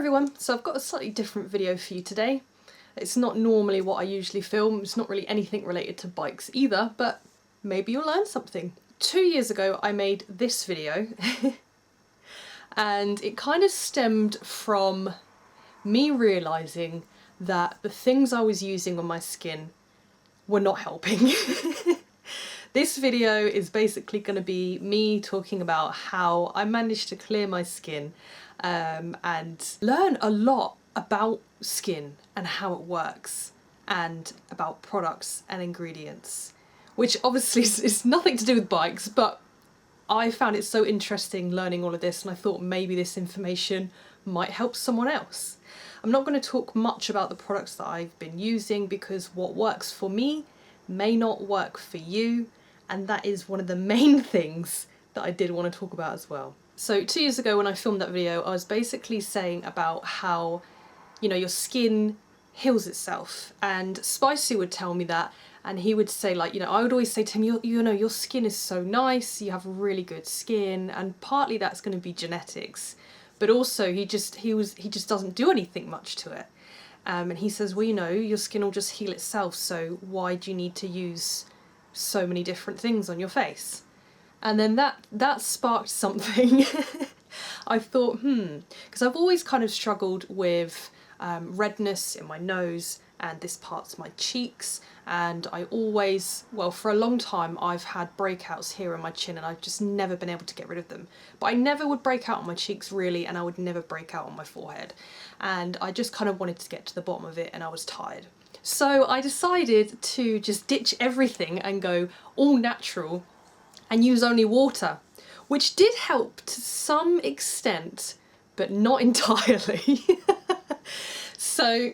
everyone, so I've got a slightly different video for you today. It's not normally what I usually film, it's not really anything related to bikes either, but maybe you'll learn something. 2 years ago I made this video and it kind of stemmed from me realising that the things I was using on my skin were not helping. This video is basically going to be me talking about how I managed to clear my skin and learn a lot about skin and how it works and about products and ingredients, which obviously is nothing to do with bikes, but I found it so interesting learning all of this and I thought maybe this information might help someone else. I'm not going to talk much about the products that I've been using because what works for me may not work for you, and that is one of the main things that I did want to talk about as well. So 2 years ago when I filmed that video, I was basically saying about how, you know, your skin heals itself, and Spicy would tell me that, and he would say, like, you know, I would always say to him, you know, your skin is so nice, you have really good skin, and partly that's going to be genetics, but also he just doesn't do anything much to it. And he says, well, you know, your skin will just heal itself, so why do you need to use so many different things on your face? And then that sparked something. I thought, because I've always kind of struggled with redness in my nose and this part's my cheeks, and I always, well, for a long time I've had breakouts here on my chin and I've just never been able to get rid of them. But I never would break out on my cheeks really, and I would never break out on my forehead, and I just kind of wanted to get to the bottom of it and I was tired. So I decided to just ditch everything and go all natural and use only water, which did help to some extent, but not entirely. So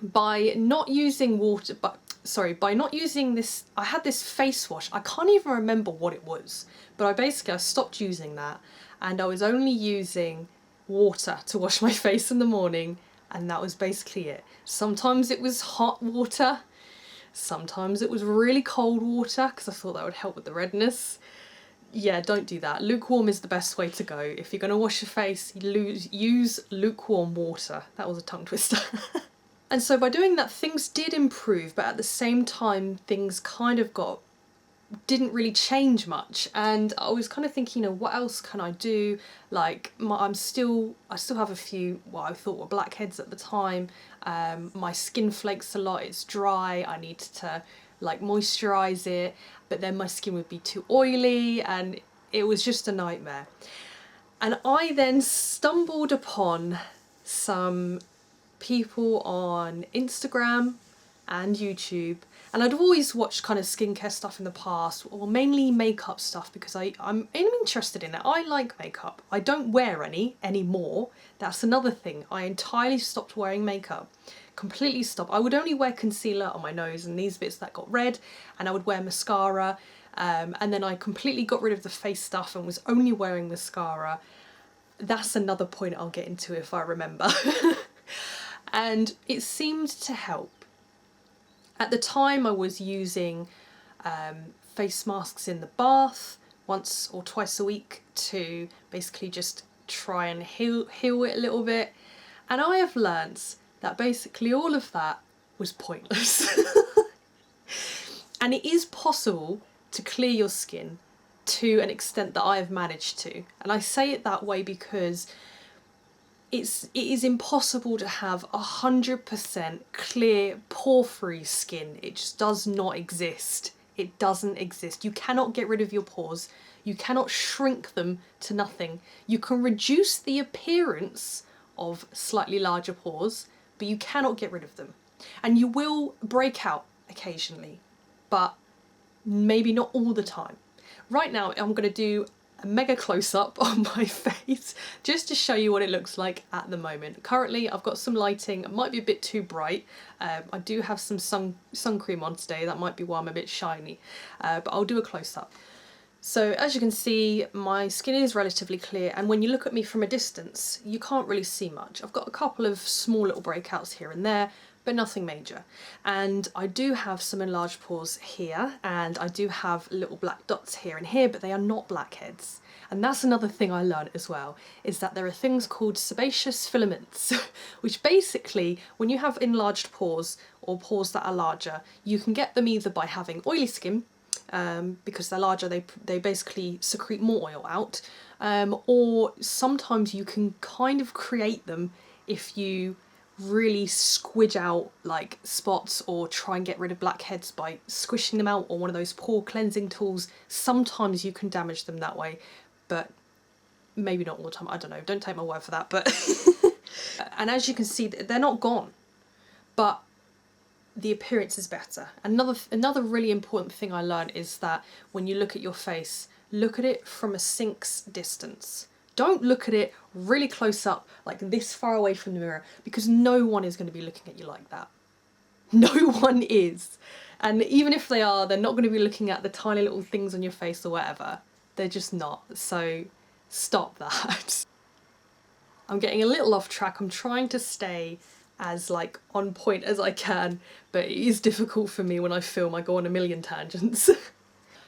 by not using water, by not using this, I had this face wash, I can't even remember what it was, but I stopped using that and I was only using water to wash my face in the morning, and that was basically it. Sometimes it was hot water, sometimes it was really cold water because I thought that would help with the redness. Yeah, don't do that. Lukewarm is the best way to go. If you're going to wash your face, use lukewarm water. That was a tongue twister. And so by doing that, things did improve, but at the same time, things kind of didn't really change much. And I was kind of thinking, you know, what else can I do? Like, I still have a few, what I thought were blackheads at the time. My skin flakes a lot, it's dry, I need to like moisturize it, but then my skin would be too oily and it was just a nightmare. And I then stumbled upon some people on Instagram and YouTube, and I'd always watched kind of skincare stuff in the past, or mainly makeup stuff, because I'm interested in it. I like makeup. I don't wear any anymore. That's another thing. I entirely stopped wearing makeup. Completely stopped. I would only wear concealer on my nose and these bits that got red, and I would wear mascara, and then I completely got rid of the face stuff and was only wearing mascara. That's another point I'll get into if I remember. And it seemed to help. At the time I was using face masks in the bath once or twice a week to basically just try and heal it a little bit, and I have learnt that basically all of that was pointless. And it is possible to clear your skin to an extent that I have managed to, and I say it that way because it is impossible to have 100% clear, pore-free skin. It just does not exist. It doesn't exist. You cannot get rid of your pores. You cannot shrink them to nothing. You can reduce the appearance of slightly larger pores, but you cannot get rid of them. And you will break out occasionally, but maybe not all the time. Right now I'm going to do a mega close-up on my face just to show you what it looks like at the moment. Currently I've got some lighting, it might be a bit too bright. I do have some sun cream on today, that might be why I'm a bit shiny, but I'll do a close-up. So as you can see, my skin is relatively clear, and when you look at me from a distance you can't really see much. I've got a couple of small little breakouts here and there, but nothing major. And I do have some enlarged pores here, and I do have little black dots here and here, but they are not blackheads. And that's another thing I learned as well, is that there are things called sebaceous filaments, which basically, when you have enlarged pores or pores that are larger, you can get them either by having oily skin, because they're larger, they basically secrete more oil out, or sometimes you can kind of create them if you really squidge out like spots or try and get rid of blackheads by squishing them out, or one of those pore cleansing tools. Sometimes you can damage them that way, but maybe not all the time, I don't know, don't take my word for that. But and as you can see, they're not gone, but the appearance is better. Another really important thing I learned is that when you look at your face, look at it from a sink's distance. Don't look at it really close up, like this far away from the mirror, because no one is going to be looking at you like that. No one is. And even if they are, they're not going to be looking at the tiny little things on your face or whatever. They're just not. So stop that. I'm getting a little off track. I'm trying to stay as like on point as I can, but it is difficult for me when I film. I go on a million tangents.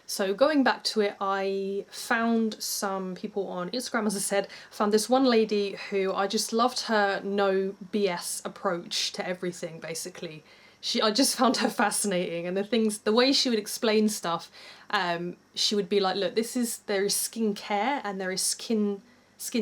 So going back to it, I found some people on Instagram, as I said. Found this one lady who I just loved her no BS approach to everything, basically. I just found her fascinating, and the way she would explain stuff, she would be like, look, there is skincare and there is skin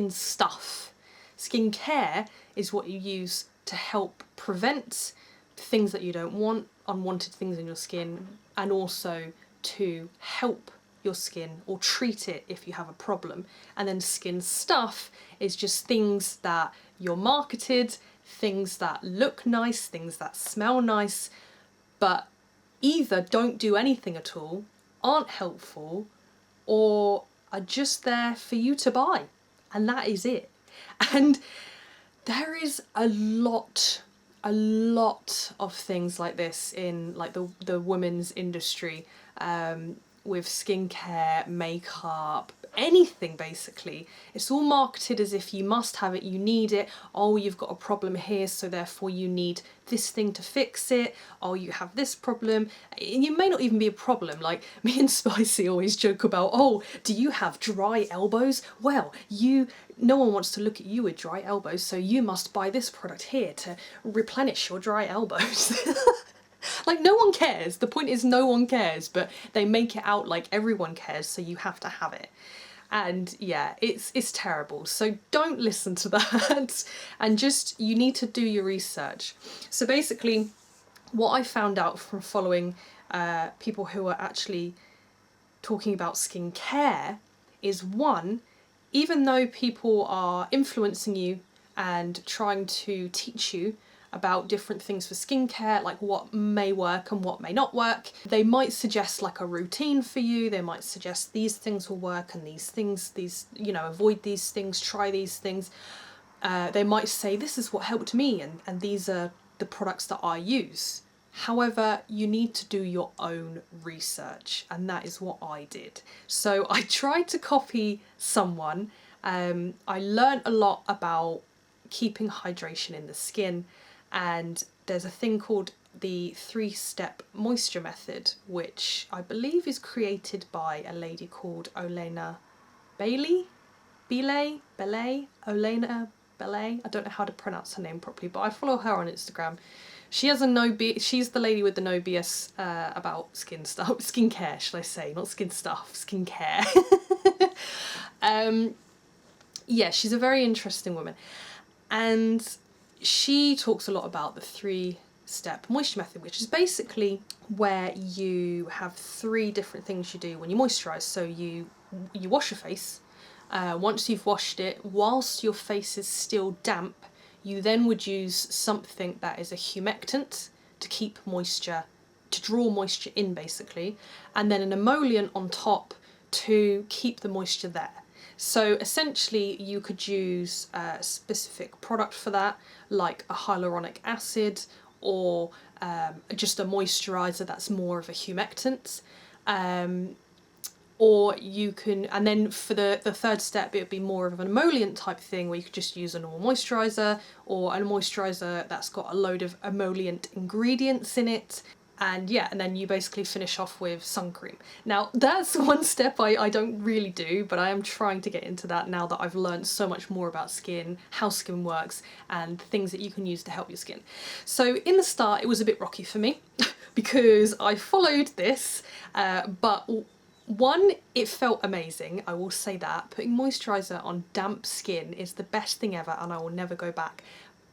stuff. Skincare is what you use to help prevent things that you don't want, unwanted things in your skin, and also to help your skin or treat it if you have a problem. And then skin stuff is just things that you're marketed, things that look nice, things that smell nice, but either don't do anything at all, aren't helpful, or are just there for you to buy. And that is it. And there is a lot of things like this in like the women's industry, with skincare, makeup, anything basically. It's all marketed as if you must have it, you need it. Oh, you've got a problem here, so therefore you need this thing to fix it. Oh, you have this problem. You may not even be a problem. Like me and Spicy always joke about, oh, do you have dry elbows? Well, no one wants to look at you with dry elbows, so you must buy this product here to replenish your dry elbows. Like, no one cares. The point is no one cares, but they make it out like everyone cares, so you have to have it. And yeah, it's terrible. So don't listen to that. And just, you need to do your research. So basically, what I found out from following people who are actually talking about skincare is, one, even though people are influencing you and trying to teach you about different things for skincare, like what may work and what may not work, they might suggest like a routine for you. They might suggest these things will work and these things, avoid these things, try these things. They might say this is what helped me, and these are the products that I use. However, you need to do your own research, and that is what I did. So I tried to copy someone. I learned a lot about keeping hydration in the skin, and there's a thing called the 3-step moisture method, which I believe is created by a lady called Olena Beley? Olena Beley? I don't know how to pronounce her name properly, but I follow her on Instagram. She has she's the lady with the no BS about skincare, shall I say, not skin stuff, skincare. Yeah, she's a very interesting woman. And she talks a lot about the 3-step moisture method, which is basically where you have 3 different things you do when you moisturise. So you wash your face. Once you've washed it, whilst your face is still damp, you then would use something that is a humectant to keep moisture, to draw moisture in basically, and then an emollient on top to keep the moisture there. So essentially you could use a specific product for that, like a hyaluronic acid, or just a moisturiser that's more of a humectant, or you can, and then for the third step, it would be more of an emollient type thing where you could just use a normal moisturiser, or a moisturiser that's got a load of emollient ingredients in it. And yeah, and then you basically finish off with sun cream. Now that's one step I don't really do, but I am trying to get into that now that I've learned so much more about skin, how skin works, and things that you can use to help your skin. So in the start it was a bit rocky for me because I followed this, but one, it felt amazing, I will say that. Putting moisturiser on damp skin is the best thing ever and I will never go back.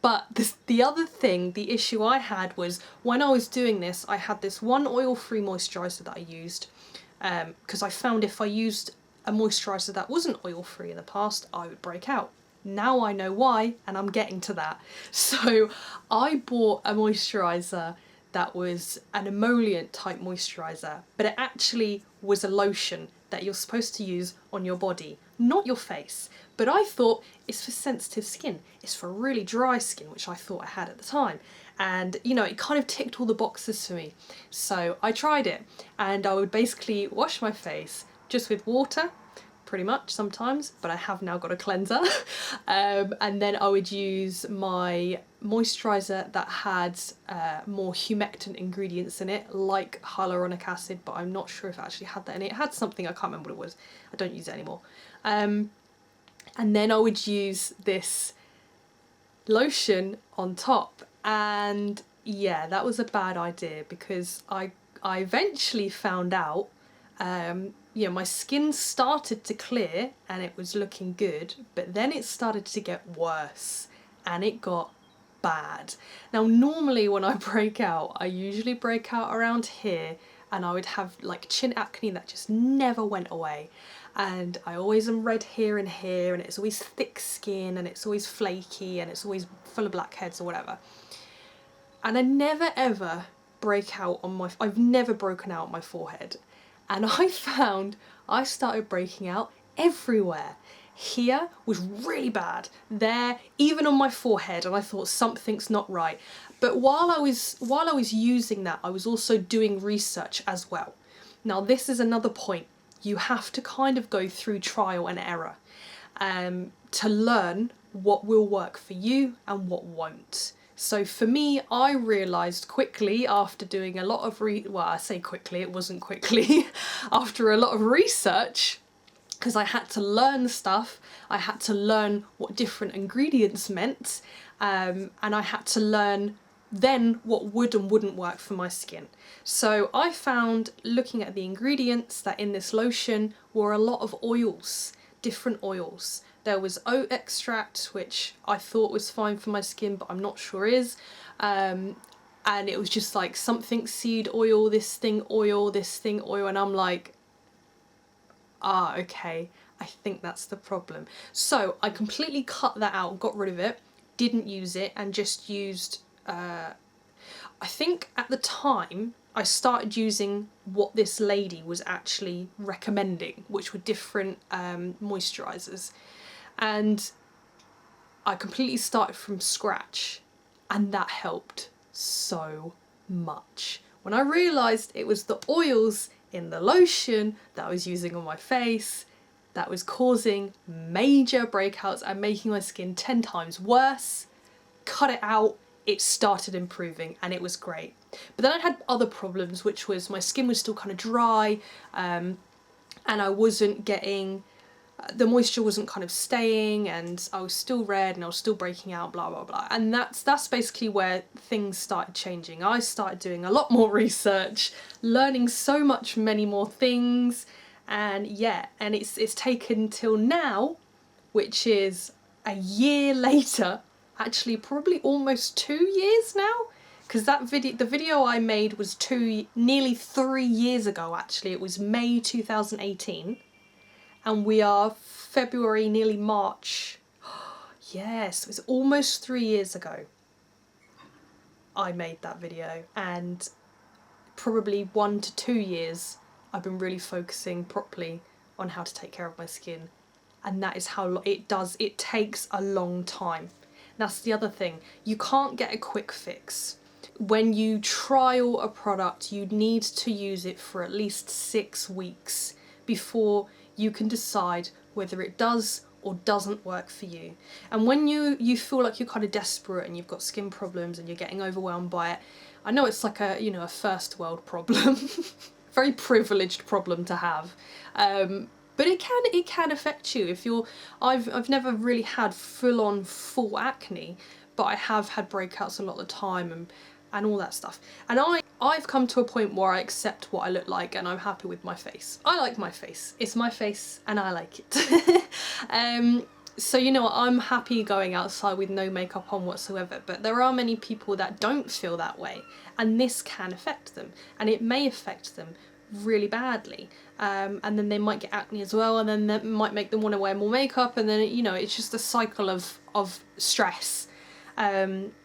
But the other thing, the issue I had was when I was doing this, I had this one oil-free moisturiser that I used, because I found if I used a moisturiser that wasn't oil-free in the past, I would break out. Now I know why, and I'm getting to that. So I bought a moisturiser that was an emollient type moisturiser, but it actually was a lotion that you're supposed to use on your body, not your face. But I thought it's for sensitive skin, it's for really dry skin, which I thought I had at the time. And you know, it kind of ticked all the boxes for me. So I tried it, and I would basically wash my face just with water, pretty much sometimes, but I have now got a cleanser. And then I would use my moisturiser that had more humectant ingredients in it, like hyaluronic acid, but I'm not sure if it actually had that in it. It had something, I can't remember what it was. I don't use it anymore. And then I would use this lotion on top, and yeah, that was a bad idea because I eventually found out, you know, my skin started to clear and it was looking good, but then it started to get worse and it got bad. Now normally when I break out, I usually break out around here, and I would have like chin acne that just never went away. And I always am red here and here, and it's always thick skin, and it's always flaky, and it's always full of blackheads or whatever. And I never ever break out on my, I've never broken out on my forehead. And I found I started breaking out everywhere. Here was really bad, there, even on my forehead, and I thought something's not right. But while I was using that, I was also doing research as well. Now this is another point. You have to kind of go through trial and error to learn what will work for you and what won't. So for me, I realised quickly after doing a lot of well, I say quickly, it wasn't quickly, after a lot of research, because I had to learn stuff, I had to learn what different ingredients meant, and I had to learn then what would and wouldn't work for my skin. So I found, looking at the ingredients, that in this lotion were a lot of oils, different oils. There was oat extract, which I thought was fine for my skin, but I'm not sure is. And it was just like something seed oil, this thing oil, this thing oil, and I'm like, ah, okay, I think that's the problem. So I completely cut that out, got rid of it, didn't use it, and just used, I think at the time I started using what this lady was actually recommending, which were different moisturisers. And I completely started from scratch, and that helped so much. When I realised it was the oils in the lotion that I was using on my face that was causing major breakouts and making my skin 10 times worse, cut it out, it started improving, and it was great. But then I had other problems, which was my skin was still kind of dry, and I wasn't getting, the moisture wasn't kind of staying, and I was still red and I was still breaking out, blah blah blah. And that's basically where things started changing. I started doing a lot more research, learning so much many more things, and yeah, and it's taken till now, which is a year later, actually probably almost 2 years now, because the video I made was nearly 3 years ago actually. It was May 2018. And we are February, nearly March. Yes, it was almost 3 years ago I made that video, and probably 1 to 2 years I've been really focusing properly on how to take care of my skin. And that is how it takes a long time. That's the other thing, you can't get a quick fix. When you trial a product, you need to use it for at least 6 weeks before you can decide whether it does or doesn't work for you. And when you feel like you're kind of desperate and you've got skin problems and you're getting overwhelmed by it, I know it's like a, you know, a first world problem, very privileged problem to have, but it can affect you. If you're, I've never really had full acne, but I have had breakouts a lot of the time and all that stuff. And I've come to a point where I accept what I look like and I'm happy with my face. I like my face. It's my face and I like it. So, you know, I'm happy going outside with no makeup on whatsoever, but there are many people that don't feel that way, and this can affect them, and it may affect them really badly. And then they might get acne as well, and then that might make them want to wear more makeup, and then, you know, it's just a cycle of stress,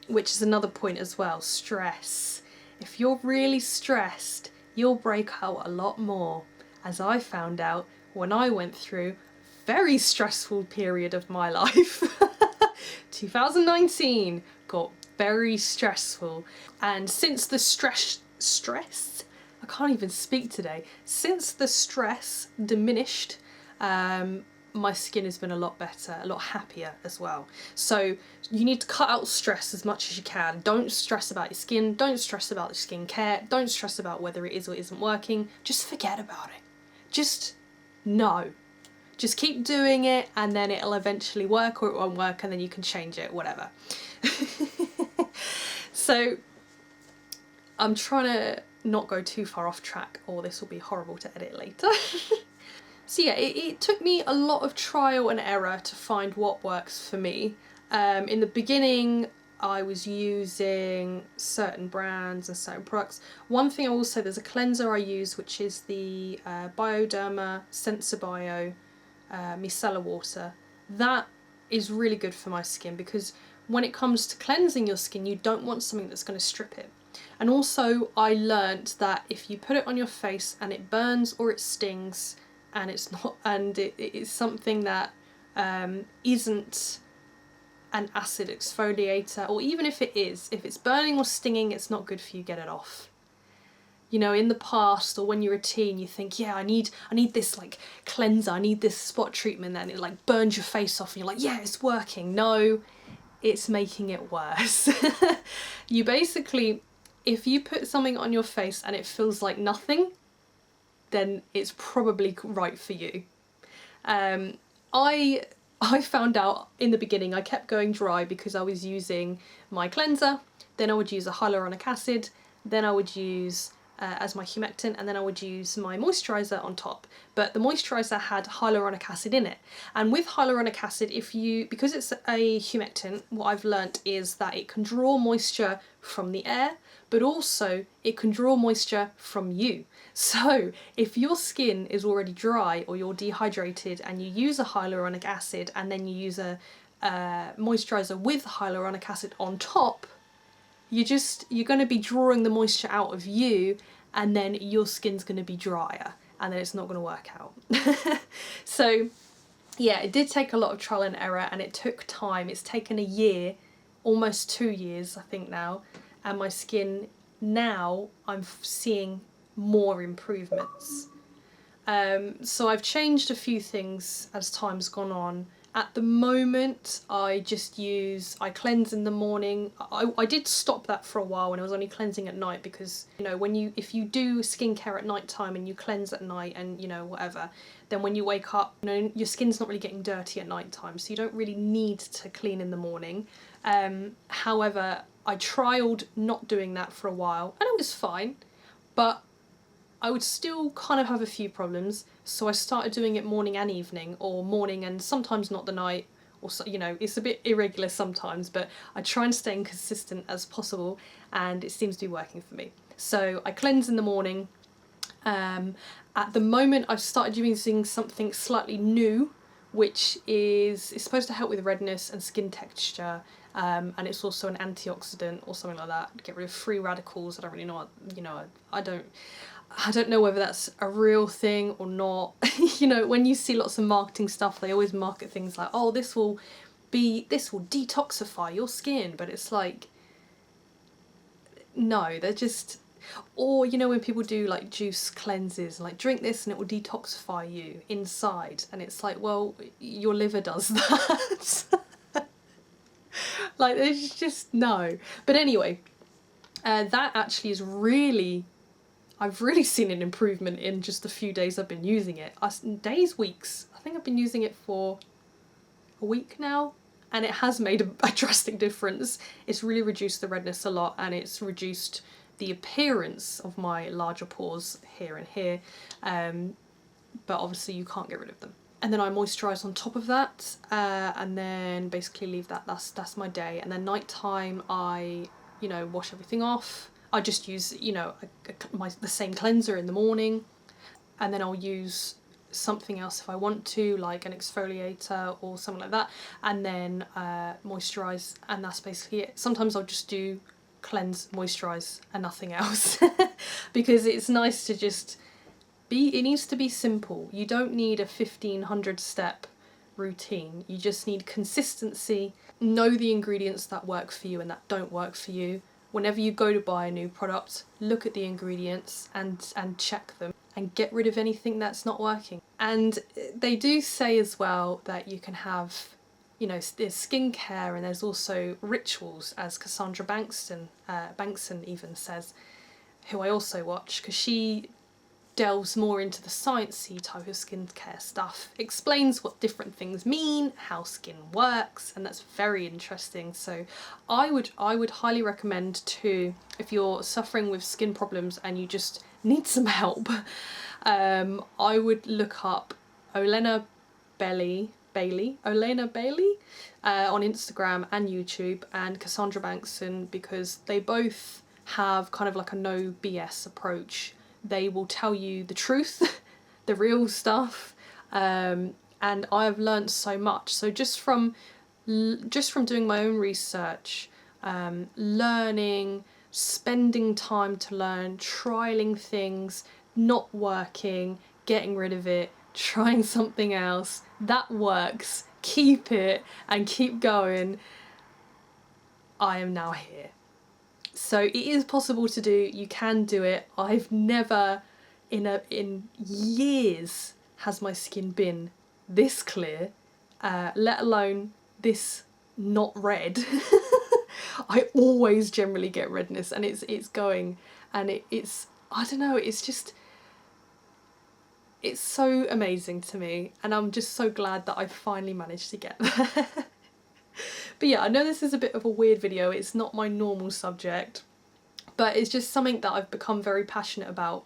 which is another point as well, stress. If you're really stressed, you'll break out a lot more, as I found out when I went through very stressful period of my life. 2019 got very stressful, and since the stress I can't even speak today. Since the stress diminished, my skin has been a lot better, a lot happier as well. So you need to cut out stress as much as you can. Don't stress about your skin, don't stress about the skincare, don't stress about whether it is or isn't working. Just forget about it. Just no. Just keep doing it, and then it'll eventually work, or it won't work, and then you can change it, whatever. So I'm trying to not go too far off track, or this will be horrible to edit later. So yeah, it took me a lot of trial and error to find what works for me. In the beginning, I was using certain brands and certain products. One thing I will say, there's a cleanser I use, which is the Bioderma Sensibio micellar water. That is really good for my skin, because when it comes to cleansing your skin, you don't want something that's going to strip it. And also I learnt that if you put it on your face and it burns or it stings, and it's not, and it is something that isn't an acid exfoliator, or even if it is, if it's burning or stinging, it's not good for you. Get it off. You know, in the past, or when you're a teen, you think, yeah, I need this like cleanser, I need this spot treatment, and it like burns your face off, and you're like, yeah, it's working. No, it's making it worse. You basically, if you put something on your face and it feels like nothing, then it's probably right for you. I found out in the beginning I kept going dry because I was using my cleanser, then I would use a hyaluronic acid, then I would use as my humectant, and then I would use my moisturiser on top. But the moisturiser had hyaluronic acid in it, and with hyaluronic acid, because it's a humectant, what I've learnt is that it can draw moisture from the air, but also it can draw moisture from you. So if your skin is already dry, or you're dehydrated, and you use a hyaluronic acid and then you use a moisturiser with hyaluronic acid on top, you're going to be drawing the moisture out of you, and then your skin's going to be drier, and then it's not going to work out. So yeah, it did take a lot of trial and error, and it took time. It's taken a year, almost 2 years I think now, and my skin now, I'm seeing more improvements. So I've changed a few things as time's gone on. At the moment, I cleanse in the morning. I did stop that for a while when I was only cleansing at night, because, you know, if you do skincare at night time and you cleanse at night and, you know, whatever, then when you wake up, you know, your skin's not really getting dirty at night time, so you don't really need to clean in the morning. However, I trialled not doing that for a while, and it was fine, but I would still kind of have a few problems, so I started doing it morning and evening, or morning and sometimes not the night, or so, you know, it's a bit irregular sometimes, but I try and stay consistent as possible, and it seems to be working for me. So I cleanse in the morning. At the moment I've started using something slightly new, which it's supposed to help with redness and skin texture, and it's also an antioxidant or something like that, get rid of free radicals. I don't really know what, you know, I don't know whether that's a real thing or not. You know, when you see lots of marketing stuff, they always market things like, oh, this will detoxify your skin, but it's like, no, they're just, Or, you know, when people do like juice cleanses, like drink this and it will detoxify you inside, and it's like, well, your liver does that. Like, there's just no. But anyway, that actually is really, I've really seen an improvement in just the few days I've been using it. Days, weeks. I think I've been using it for a week now, and it has made a drastic difference. It's really reduced the redness a lot, and it's reduced the appearance of my larger pores here and here, but obviously you can't get rid of them. And then I moisturise on top of that, and then basically leave that. That's my day. And then night time, I, you know, wash everything off. I just use, you know, the same cleanser in the morning, and then I'll use something else if I want to, like an exfoliator or something like that, and then moisturise, and that's basically it. Sometimes I'll just do cleanse, moisturise and nothing else because it's nice to just it needs to be simple. You don't need a 1500 step routine, you just need consistency. Know the ingredients that work for you and that don't work for you. Whenever you go to buy a new product, look at the ingredients and check them and get rid of anything that's not working. And they do say as well that you can have, you know, there's skincare and there's also rituals, as Cassandra Bankson even says, who I also watch, because she delves more into the sciencey type of skincare stuff, explains what different things mean, how skin works, and that's very interesting. So I would highly recommend too, if you're suffering with skin problems and you just need some help, I would look up Olena Beley on Instagram and YouTube, and Cassandra Bankson, because they both have kind of like a no BS approach. They will tell you the truth, the real stuff, and I've learned so much. So just from doing my own research, learning, spending time to learn, trialing things, not working, getting rid of it, trying something else that works, keep it and keep going, I am now here. So it is possible to do, you can do it. I've never in years has my skin been this clear, let alone this not red. I always generally get redness, and it's going, and it's I don't know, it's just, it's so amazing to me, and I'm just so glad that I finally managed to get there. But yeah, I know this is a bit of a weird video, it's not my normal subject, but it's just something that I've become very passionate about,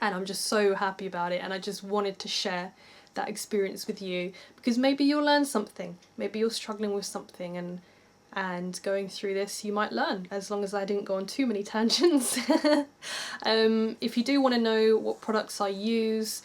and I'm just so happy about it, and I just wanted to share that experience with you, because maybe you'll learn something, maybe you're struggling with something, and going through this you might learn, as long as I didn't go on too many tangents. If you do want to know what products I use,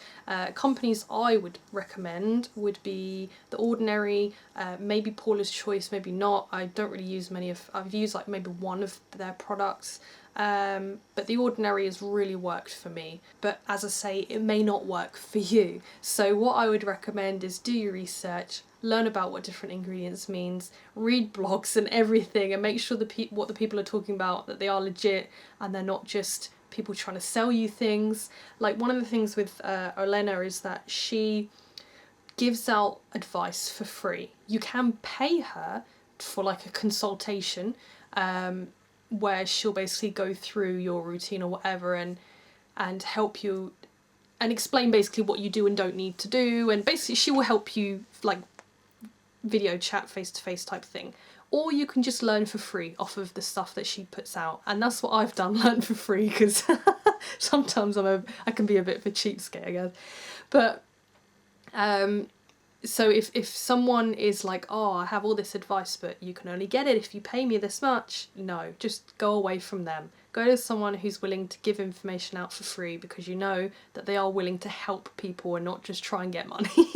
companies I would recommend would be The Ordinary, maybe Paula's Choice, maybe not. I don't really use I've used like maybe one of their products, but The Ordinary has really worked for me. But as I say, it may not work for you. So what I would recommend is do your research, learn about what different ingredients means, read blogs and everything, and make sure what the people are talking about, that they are legit and they're not just people trying to sell you things. Like, one of the things with Olena is that she gives out advice for free. You can pay her for like a consultation, where she'll basically go through your routine or whatever and help you and explain basically what you do and don't need to do, and basically she will help you, like video chat, face-to-face type thing. Or you can just learn for free off of the stuff that she puts out, and that's what I've done, learn for free, because sometimes I can be a bit of a cheapskate, I guess. But so if someone is like, oh, I have all this advice but you can only get it if you pay me this much, no, just go away from them. Go to someone who's willing to give information out for free, because you know that they are willing to help people and not just try and get money.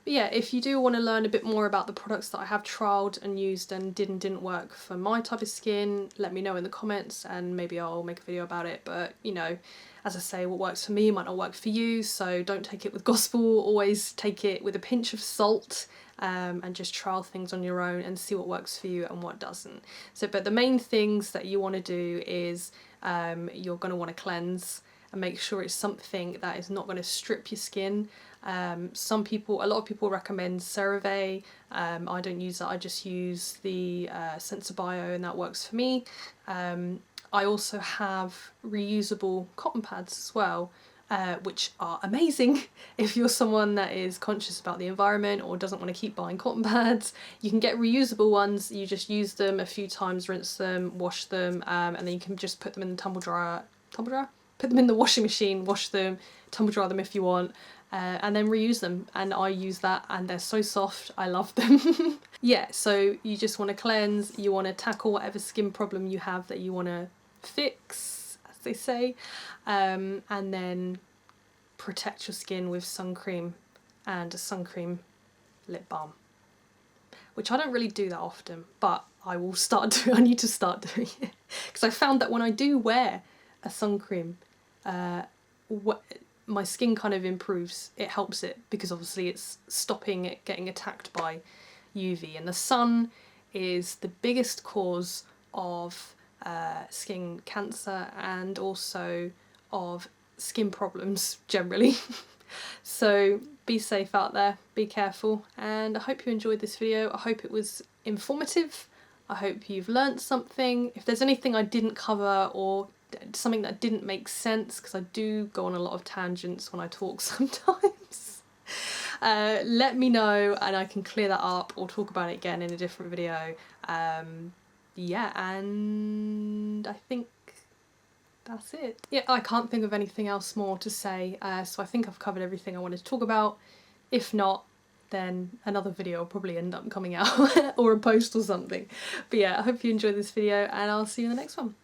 But yeah, if you do want to learn a bit more about the products that I have trialled and used and didn't work for my type of skin, let me know in the comments and maybe I'll make a video about it. But, you know, as I say, what works for me might not work for you, so don't take it with gospel, always take it with a pinch of salt, and just trial things on your own and see what works for you and what doesn't. So, but the main things that you want to do is you're going to want to cleanse and make sure it's something that is not going to strip your skin. A lot of people recommend CeraVe. I don't use that, I just use the Sensibio, and that works for me. I also have reusable cotton pads as well, which are amazing if you're someone that is conscious about the environment or doesn't want to keep buying cotton pads. You can get reusable ones, you just use them a few times, rinse them, wash them, and then you can just put them in the tumble dryer? Put them in the washing machine, wash them, tumble dry them if you want, and then reuse them. And I use that, and they're so soft, I love them. Yeah, so you just want to cleanse, you want to tackle whatever skin problem you have that you want to fix, as they say, and then protect your skin with sun cream and a sun cream lip balm, which I don't really do that often, but I will start doing. I need to start doing it, because I found that when I do wear a sun cream, my skin kind of improves. It helps it, because obviously it's stopping it getting attacked by UV, and the sun is the biggest cause of skin cancer and also of skin problems generally. So be safe out there, be careful, and I hope you enjoyed this video. I hope it was informative. I hope you've learnt something. If there's anything I didn't cover or something that didn't make sense, because I do go on a lot of tangents when I talk sometimes, let me know and I can clear that up or talk about it again in a different video. Yeah, and I think that's it. Yeah, I can't think of anything else more to say, so I think I've covered everything I wanted to talk about. If not, then another video will probably end up coming out or a post or something. But yeah, I hope you enjoyed this video, and I'll see you in the next one.